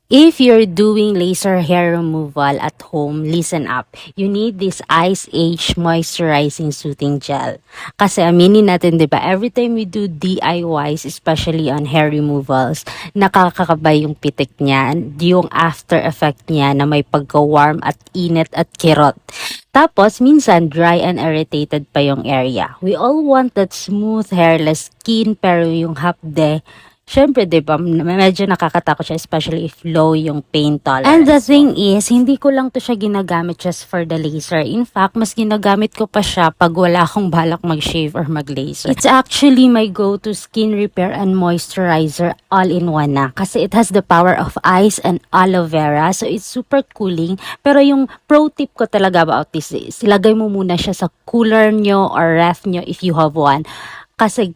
If you're doing laser hair removal at home, listen up. You need this Ice Age Moisturizing Soothing Gel. Kasi aminin natin, di ba, every time we do DIYs, especially on hair removals, nakakakabay yung pitik niya, yung after effect niya na may pagka-warm at init at kirot. Tapos, minsan, dry and irritated pa yung area. We all want that smooth, hairless skin, pero yung hapde, syempre, di ba, medyo nakakatakot siya, especially if low yung pain tolerance. And the thing is, hindi ko lang to siya ginagamit just for the laser. In fact, mas ginagamit ko pa siya pag wala akong balak mag-shave or mag-laser. It's actually my go-to skin repair and moisturizer all-in-one na. Kasi it has the power of ice and aloe vera. So, it's super cooling. Pero yung pro tip ko talaga about this is, ilagay mo muna siya sa cooler nyo or ref nyo if you have one. Kasi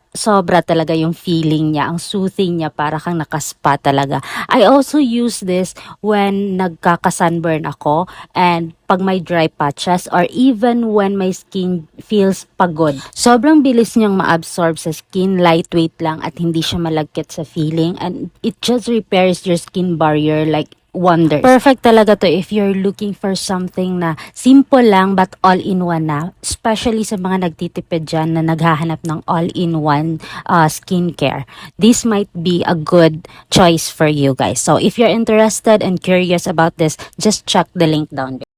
sobra talaga yung feeling niya, ang soothing niya, para kang nakaspa talaga. I also use this when nagkaka-sunburn ako and pag may dry patches or even when my skin feels pagod. Sobrang bilis niyang ma-absorb sa skin, lightweight lang at hindi siya malagkit sa feeling, and it just repairs your skin barrier like wonders. Perfect talaga to if you're looking for something na simple lang but all-in-one na. Especially sa mga nagtitipid dyan na naghahanap ng all-in-one skincare. This might be a good choice for you guys. So if you're interested and curious about this, just check the link down below.